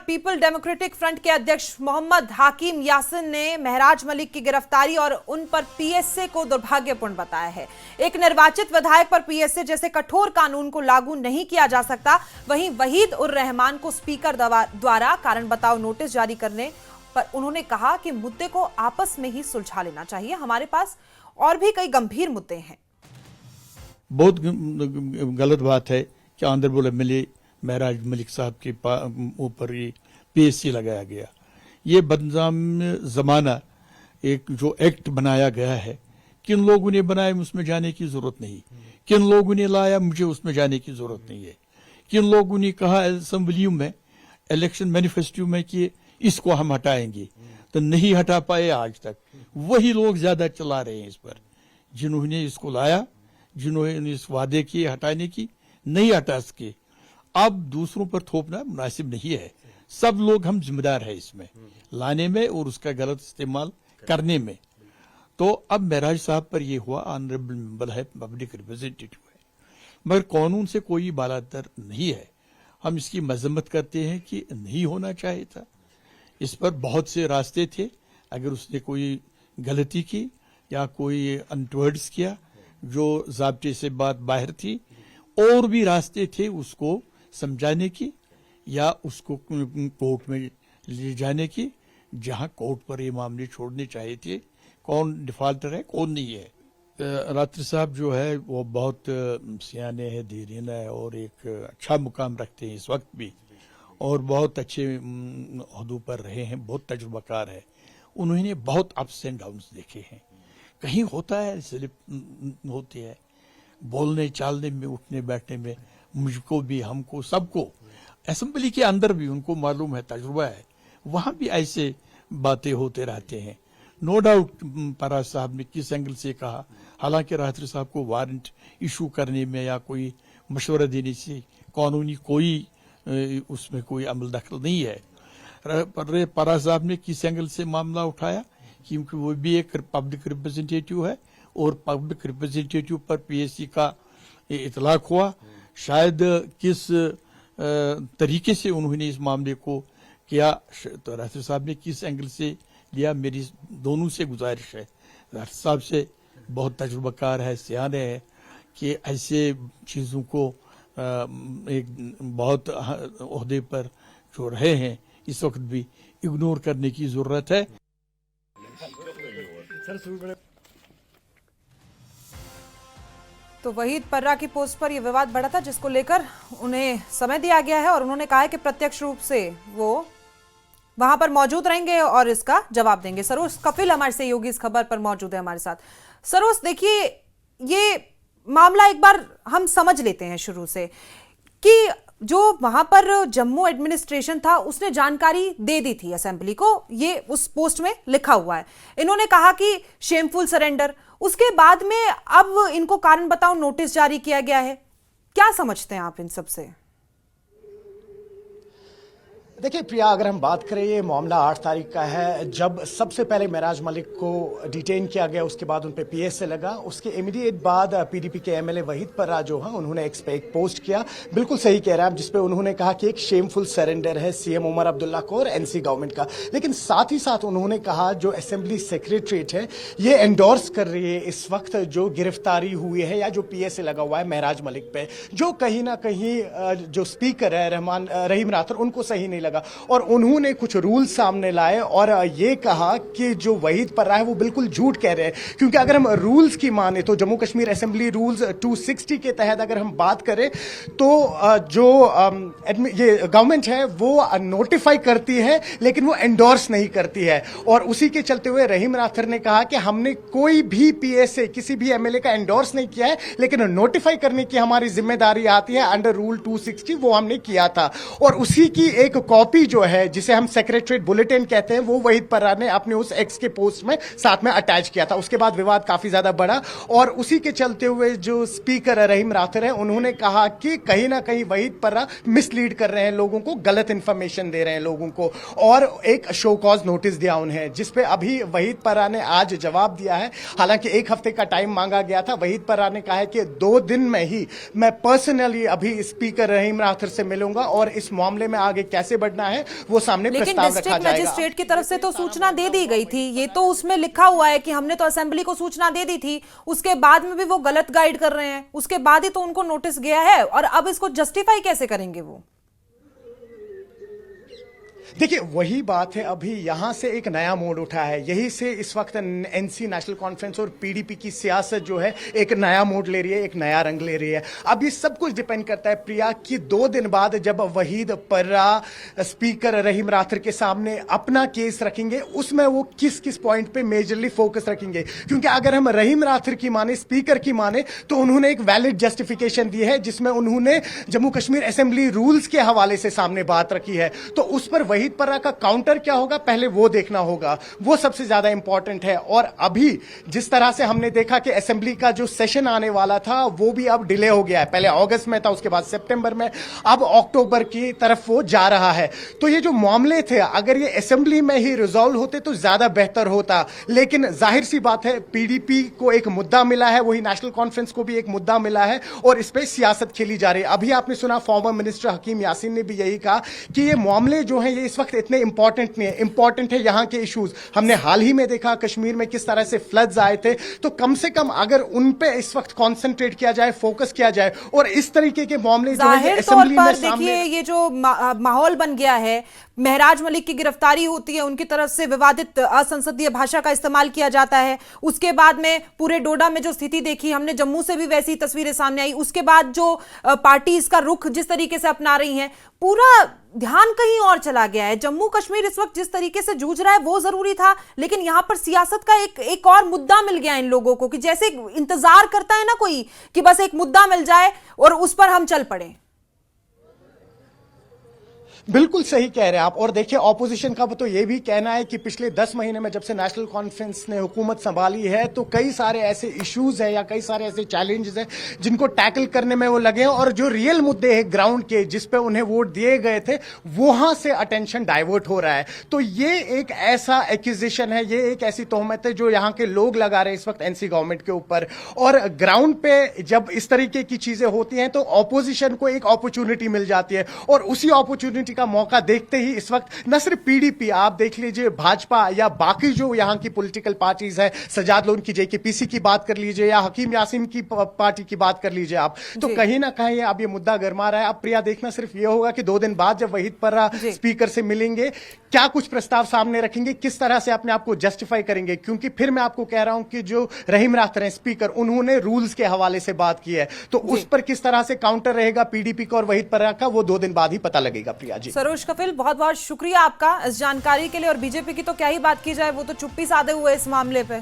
People democratic front के अध्यक्ष मोहम्मद हाकिम यासिन ने महराज मलिक की गिरफ्तारी और उन पर पीएसए को दुर्भाग्यपूर्ण बताया है। एक निर्वाचित विधायक पर पीएसए जैसे कठोर कानून को लागू नहीं किया जा सकता। वहीं वहीद उर रहमान को स्पीकर द्वारा कारण बताओ नोटिस जारी करने पर उन्होंने कहा कि मुद्दे को आपस में ही सुलझा लेना चाहिए। हमारे पास और भी कई गंभीर मुद्दे हैं। बहुत गलत बात है कि ऑनरेबल एमएलए महराज मलिक साहब के ऊपर ये पीएससी लगाया गया। ये बदनाम जमाना एक जो एक्ट बनाया गया है, किन लोगों ने बनाया उसमें जाने की जरूरत नहीं, किन लोगों ने लाया मुझे उसमें जाने की जरूरत नहीं है। किन लोगों ने कहा असेंबली में इलेक्शन मैनिफेस्टो में कि इसको हम हटाएंगे, तो नहीं हटा पाए आज तक। वही लोग ज्यादा चला रहे हैं इस पर, जिन्होंने इसको लाया, जिन्होंने इस वादे किए हटाने की, नहीं हटा सके। अब दूसरों पर थोपना मुनासिब नहीं है। सब लोग हम जिम्मेदार है इसमें लाने में और उसका गलत इस्तेमाल करने में। तो अब महराज साहब पर यह हुआ, ऑनरेबल मेंबर है, पब्लिक रिप्रेजेंटेटिव है, मगर कानून से कोई बालातर नहीं है। हम इसकी मजम्मत करते हैं कि नहीं होना चाहिए था। इस पर बहुत से रास्ते थे। अगर उसने कोई गलती की या कोई अनटवर्ड्स किया जो ज़ाब्ते से बात बाहर थी, और भी रास्ते थे उसको समझाने की या उसको कोर्ट में ले जाने की, जहां कोर्ट पर ये मामले छोड़ने चाहिए थे। कौन डिफाल्टर है कौन नहीं है। रात्रि साहब जो है वो बहुत सियाने हैं, धीरेना है और एक अच्छा मुकाम रखते हैं इस वक्त भी, और बहुत अच्छे ओहदों पर रहे हैं, बहुत तजुर्बाकार है। उन्होंने बहुत अप्स एंड डाउन्स देखे हैं। कहीं होता है स्लिप होती है बोलने चालने में, उठने बैठने में, मुझको भी, हमको, सबको। असेंबली के अंदर भी उनको मालूम है, तजुर्बा है, वहां भी ऐसे बातें होते रहते हैं। नो डाउट पराज साहब ने किस एंगल से कहा, हालांकि रात्रि साहब को वारंट इशू करने में या कोई मशवरा देने से कानूनी कोई उसमें कोई अमल दखल नहीं है। पर पराज साहब ने किस एंगल से मामला उठाया, क्योंकि वो भी एक पब्लिक रिप्रेजेंटेटिव है और पब्लिक रिप्रेजेंटेटिव पर पीएससी का इतलाक हुआ। शायद किस तरीके से उन्होंने इस मामले को किया, तो राष्ट्र साहब ने किस एंगल से लिया, मेरी दोनों से गुजारिश है, राष्ट्र साहब से बहुत तजुर्बाकार है, सियाने है, कि ऐसे चीज़ों को एक बहुत ओहदे पर जो रहे हैं इस वक्त भी इग्नोर करने की जरूरत है। तो वहीद पर्रा की पोस्ट पर यह विवाद बढ़ा था, जिसको लेकर उन्हें समय दिया गया है और उन्होंने कहा है कि प्रत्यक्ष रूप से वो वहां पर मौजूद रहेंगे और इसका जवाब देंगे। सरोज कपिल हमारे सहयोगी इस खबर पर मौजूद है हमारे साथ। सरोज, देखिए, ये मामला एक बार हम समझ लेते हैं शुरू से कि जो वहां पर जम्मू एडमिनिस्ट्रेशन था उसने जानकारी दे दी थी असेंबली को, ये उस पोस्ट में लिखा हुआ है। इन्होंने कहा कि शेमफुल सरेंडर, उसके बाद में अब इनको कारण बताओ नोटिस जारी किया गया है। क्या समझते हैं आप इन सब से? देखिए प्रिया, अगर हम बात करें, ये मामला 8 तारीख का है, जब सबसे पहले महराज मलिक को डिटेन किया गया, उसके बाद उन पे पीएसए लगा। उसके इमीडिएट बाद पीडीपी के एमएलए वहीद पर्रा जो है उन्होंने एक पोस्ट किया, बिल्कुल सही कह रहे हैं आप, जिसपे उन्होंने कहा कि एक शेमफुल सरेंडर है सीएम उमर अब्दुल्ला को और एनसी गवर्नमेंट का। लेकिन साथ ही साथ उन्होंने कहा जो असेंबली सेक्रेटरीट है ये एंडोर्स कर रही है इस वक्त जो गिरफ्तारी हुई है या जो पीएसए लगा हुआ है महराज मलिक पे, जो कहीं ना कहीं जो स्पीकर है रहीम राठौर, उनको सही नहीं लगा। और उन्होंने कुछ रूल सामने लाए और ये कहा कि जो वहीद पर्रा है वो बिल्कुल झूठ कह रहे हैं, क्योंकि अगर हम रूल्स की माने तो जम्मू कश्मीर असेंबली रूल्स 260 के तहत अगर हम बात करें तो जो ये गवर्नमेंट है वो नोटिफाई करती है लेकिन वो एंडोर्स नहीं करती है। और उसी के चलते हुए रहीम राठौर ने कहा कि हमने कोई भी पीएसए किसी भी एमएलए का एंडोर्स नहीं किया है, लेकिन नोटिफाई करने की हमारी जिम्मेदारी आती है अंडर रूल 260, वो हमने किया था। और उसी की एक कॉपी जो है जिसे हम सेक्रेटरीट बुलेटिन कहते हैं वो वहीद पर्रा ने अपने उस एक्स के पोस्ट में साथ में अटैच किया था। उसके बाद विवाद काफी ज्यादा बढ़ा और उसी के चलते हुए जो स्पीकर रहीम राठौर है उन्होंने कहा कि कहीं ना कहीं वहीद पर्रा मिसलीड कर रहे हैं लोगों को, गलत इंफॉर्मेशन दे रहे हैं लोगों को, और एक शो कॉज नोटिस दिया उन्हें, जिसपे अभी वहीद पर्रा ने आज जवाब दिया है। हालांकि 1 हफ्ते का टाइम मांगा गया था। वहीद पर्रा ने कहा है कि 2 दिन में ही मैं पर्सनली अभी स्पीकर रहीम राठौर से मिलूंगा और इस मामले में आगे कैसे बढ़ना है वो सामने लेकिन प्रस्ताव रखा डिस्ट्रिक्ट जाएगा। मजिस्ट्रेट की तरफ से तो सूचना दे दी गई थी, ये तो उसमें लिखा हुआ है कि हमने तो असेंबली को सूचना दे दी थी, उसके बाद में भी वो गलत गाइड कर रहे हैं, उसके बाद ही तो उनको नोटिस गया है, और अब इसको जस्टिफाई कैसे करेंगे वो? देखिए वही बात है, अभी यहां से एक नया मोड़ उठा है, यही से इस वक्त एनसी नेशनल कॉन्फ्रेंस और पीडीपी की सियासत जो है एक नया मोड़ ले रही है, एक नया रंग ले रही है। अब ये सब कुछ डिपेंड करता है प्रिया कि 2 दिन बाद जब वहीद पर्रा स्पीकर रहीम राथर के सामने अपना केस रखेंगे, उसमें वो किस किस पॉइंट पे मेजरली फोकस रखेंगे। क्योंकि अगर हम रहीम राथर की माने, स्पीकर की माने, तो उन्होंने एक वैलिड जस्टिफिकेशन दी है जिसमें उन्होंने जम्मू कश्मीर असेंबली रूल्स के हवाले से सामने बात रखी है। तो उस पर वहीद पर्रा का काउंटर क्या होगा पहले वो देखना होगा, वो सबसे ज्यादा इंपॉर्टेंट है। और अभी जिस तरह से हमने देखा कि असेंबली का जो सेशन आने वाला था वो भी अब डिले हो गया है, पहले अगस्त में था, उसके बाद सितंबर में, अब अक्टूबर की तरफ वो जा रहा है। तो ये जो मामले थे अगर ये असेंबली में ही रिजॉल्व होते तो ज्यादा बेहतर होता, लेकिन जाहिर सी बात है पीडीपी को एक मुद्दा मिला है, वही नेशनल कॉन्फ्रेंस को भी एक मुद्दा मिला है और इस पर सियासत खेली जा रही है। अभी आपने सुना फॉर्मर मिनिस्टर हकीम यासीन ने भी यही कहा कि ये मामले जो हैं ये इस वक्त इतने इंपॉर्टेंट नहीं है, इंपॉर्टेंट है यहां के इश्यूज। हमने हाल ही में देखा कश्मीर में किस तरह से फ्लड्स आए थे, तो कम से कम अगर उन पे इस वक्त कंसंट्रेट किया जाए, फोकस किया जाए, और इस तरीके के मामले जो है असेंबली में सामने। देखिए ये जो माहौल बन गया है, महराज मलिक की गिरफ्तारी होती है, उनकी तरफ से विवादित असंसदीय भाषा का इस्तेमाल किया जाता है, उसके बाद में पूरे डोडा में जो स्थिति देखी हमने, जम्मू से भी वैसी तस्वीरें सामने आई, उसके बाद जो पार्टी इसका रुख जिस तरीके से अपना रही हैं, पूरा ध्यान कहीं और चला गया है। जम्मू कश्मीर इस वक्त जिस तरीके से जूझ रहा है वो जरूरी था, लेकिन यहां पर सियासत का एक और मुद्दा मिल गया इन लोगों को कि जैसे इंतजार करता है ना कोई कि बस एक मुद्दा मिल जाए और उस पर हम चल पड़े। बिल्कुल सही कह रहे हैं आप। और देखिए ऑपोजिशन का तो ये भी कहना है कि पिछले 10 महीने में जब से नेशनल कॉन्फ्रेंस ने हुकूमत संभाली है तो कई सारे ऐसे इश्यूज हैं या कई सारे ऐसे चैलेंजेस हैं जिनको टैकल करने में वो लगे हैं, और जो रियल मुद्दे हैं ग्राउंड के जिस पे उन्हें वोट दिए गए थे वहां से अटेंशन डाइवर्ट हो रहा है। तो ये एक ऐसा एक्यूजेशन है, ये एक ऐसी तोहमत है जो यहाँ के लोग लगा रहे हैं इस वक्त एनसी गवर्नमेंट के ऊपर। और ग्राउंड पे जब इस तरीके की चीजें होती हैं तो ऑपोजिशन को एक अपॉर्चुनिटी मिल जाती है, और उसी अपॉर्चुनिटी का मौका देखते ही इस वक्त न सिर्फ पीडीपी, आप देख लीजिए भाजपा या बाकी जो यहां की पॉलिटिकल पार्टीज है, सजाद लोन की जेकेपीसी की बात कर लीजिए या हकीम यासीन की पार्टी की बात कर लीजिए आप, तो कहीं ना कहीं अब ये मुद्दा गरमा रहा है। अब प्रिया देखना सिर्फ ये होगा कि 2 दिन बाद जब वहीद पर्रा स्पीकर से मिलेंगे क्या कुछ प्रस्ताव सामने रखेंगे, किस तरह से अपने आप को जस्टिफाई करेंगे। क्योंकि फिर मैं आपको कह रहा हूं कि जो रहीम राथर हैं स्पीकर, उन्होंने रूल्स के हवाले से बात की है, तो उस पर किस तरह से काउंटर रहेगा पीडीपी का और वहीद पर्रा का, वो 2 दिन बाद ही पता लगेगा। प्रिया जी, सरोज कपिल, बहुत बहुत शुक्रिया आपका इस जानकारी के लिए। और बीजेपी की तो क्या ही बात की जाए, वो तो चुप्पी साधे हुए इस मामले पे।